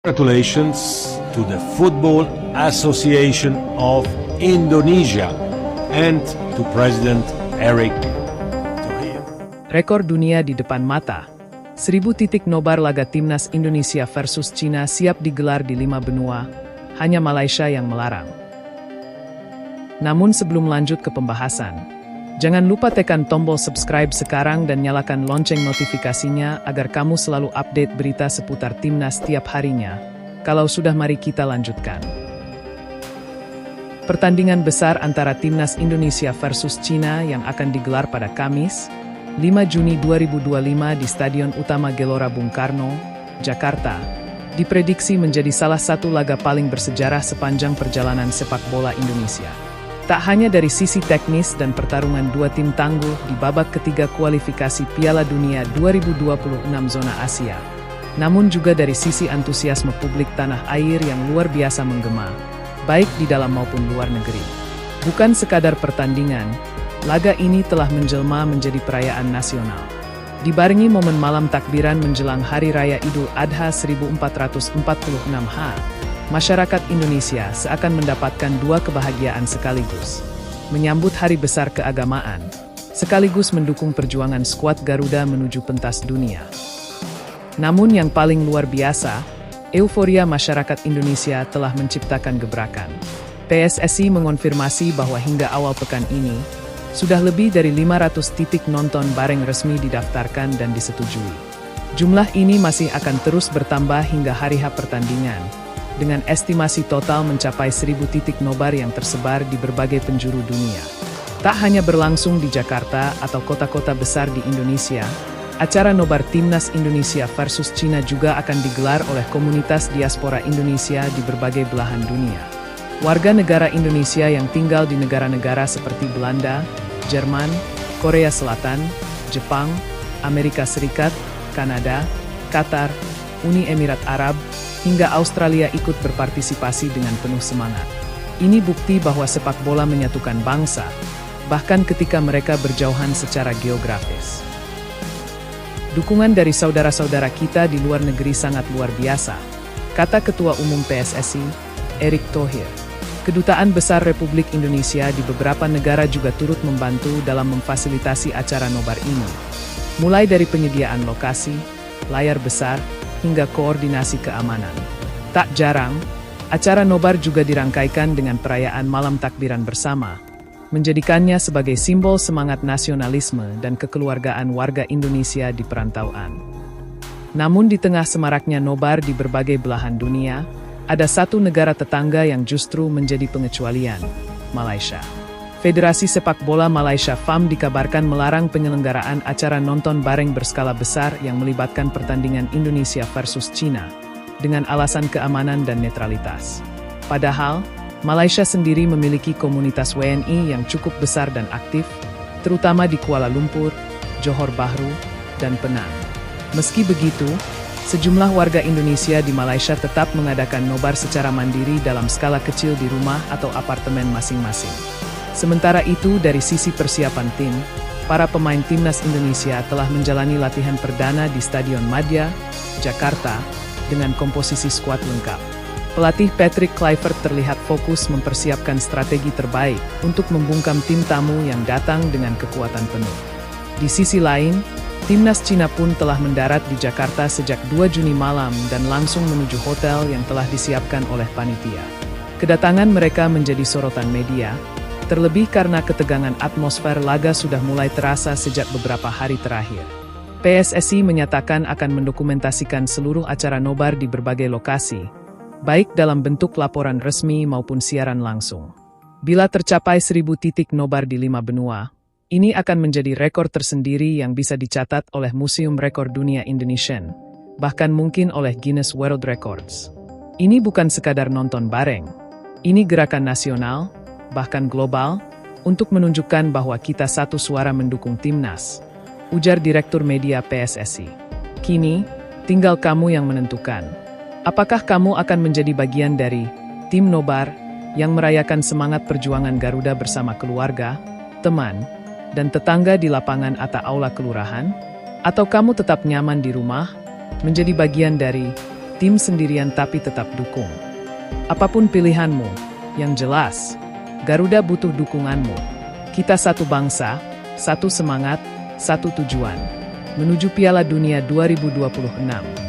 Congratulations to the Football Association of Indonesia and to President Erick Thohir. Rekor dunia di depan mata. 1000 titik nobar laga timnas Indonesia versus Cina siap digelar di 5 benua, hanya Malaysia yang melarang. Namun sebelum lanjut ke pembahasan, jangan lupa tekan tombol subscribe sekarang dan nyalakan lonceng notifikasinya agar kamu selalu update berita seputar timnas tiap harinya. Kalau sudah, mari kita lanjutkan. Pertandingan besar antara timnas Indonesia versus Cina yang akan digelar pada Kamis, 5 Juni 2025 di Stadion Utama Gelora Bung Karno, Jakarta, diprediksi menjadi salah satu laga paling bersejarah sepanjang perjalanan sepak bola Indonesia. Tak hanya dari sisi teknis dan pertarungan dua tim tangguh di babak ketiga kualifikasi Piala Dunia 2026 zona Asia, namun juga dari sisi antusiasme publik tanah air yang luar biasa menggema, baik di dalam maupun luar negeri. Bukan sekadar pertandingan, laga ini telah menjelma menjadi perayaan nasional. Dibarengi momen malam takbiran menjelang Hari Raya Idul Adha 1446 masyarakat Indonesia seakan mendapatkan dua kebahagiaan sekaligus. Menyambut hari besar keagamaan, sekaligus mendukung perjuangan skuad Garuda menuju pentas dunia. Namun yang paling luar biasa, euforia masyarakat Indonesia telah menciptakan gebrakan. PSSI mengonfirmasi bahwa hingga awal pekan ini, sudah lebih dari 500 titik nonton bareng resmi didaftarkan dan disetujui. Jumlah ini masih akan terus bertambah hingga hari H pertandingan, dengan estimasi total mencapai 1000 titik nobar yang tersebar di berbagai penjuru dunia. Tak hanya berlangsung di Jakarta atau kota-kota besar di Indonesia, acara nobar Timnas Indonesia versus Cina juga akan digelar oleh komunitas diaspora Indonesia di berbagai belahan dunia. Warga negara Indonesia yang tinggal di negara-negara seperti Belanda, Jerman, Korea Selatan, Jepang, Amerika Serikat, Kanada, Qatar, Uni Emirat Arab, hingga Australia ikut berpartisipasi dengan penuh semangat. Ini bukti bahwa sepak bola menyatukan bangsa, bahkan ketika mereka berjauhan secara geografis. Dukungan dari saudara-saudara kita di luar negeri sangat luar biasa, kata Ketua Umum PSSI, Erick Thohir. Kedutaan Besar Republik Indonesia di beberapa negara juga turut membantu dalam memfasilitasi acara nobar ini. Mulai dari penyediaan lokasi, layar besar, hingga koordinasi keamanan. Tak jarang, acara nobar juga dirangkaikan dengan perayaan malam takbiran bersama, menjadikannya sebagai simbol semangat nasionalisme dan kekeluargaan warga Indonesia di perantauan. Namun di tengah semaraknya nobar di berbagai belahan dunia, ada satu negara tetangga yang justru menjadi pengecualian, Malaysia. Federasi Sepak Bola Malaysia FAM dikabarkan melarang penyelenggaraan acara nonton bareng berskala besar yang melibatkan pertandingan Indonesia versus Cina, dengan alasan keamanan dan netralitas. Padahal, Malaysia sendiri memiliki komunitas WNI yang cukup besar dan aktif, terutama di Kuala Lumpur, Johor Bahru, dan Penang. Meski begitu, sejumlah warga Indonesia di Malaysia tetap mengadakan nobar secara mandiri dalam skala kecil di rumah atau apartemen masing-masing. Sementara itu, dari sisi persiapan tim, para pemain timnas Indonesia telah menjalani latihan perdana di Stadion Madia, Jakarta, dengan komposisi skuad lengkap. Pelatih Patrick Kluivert terlihat fokus mempersiapkan strategi terbaik untuk membungkam tim tamu yang datang dengan kekuatan penuh. Di sisi lain, timnas Cina pun telah mendarat di Jakarta sejak 2 Juni malam dan langsung menuju hotel yang telah disiapkan oleh panitia. Kedatangan mereka menjadi sorotan media, terlebih karena ketegangan atmosfer laga sudah mulai terasa sejak beberapa hari terakhir. PSSI menyatakan akan mendokumentasikan seluruh acara nobar di berbagai lokasi, baik dalam bentuk laporan resmi maupun siaran langsung. Bila tercapai 1000 titik nobar di 5 benua, ini akan menjadi rekor tersendiri yang bisa dicatat oleh Museum Rekor Dunia Indonesian, bahkan mungkin oleh Guinness World Records. Ini bukan sekadar nonton bareng, ini gerakan nasional, bahkan global, untuk menunjukkan bahwa kita satu suara mendukung timnas, ujar Direktur Media PSSI. Kini, tinggal kamu yang menentukan. Apakah kamu akan menjadi bagian dari tim nobar yang merayakan semangat perjuangan Garuda bersama keluarga, teman, dan tetangga di lapangan atau aula kelurahan? Atau kamu tetap nyaman di rumah, menjadi bagian dari tim sendirian tapi tetap dukung. Apapun pilihanmu, yang jelas, Garuda butuh dukunganmu. Kita satu bangsa, satu semangat, satu tujuan. Menuju Piala Dunia 2026.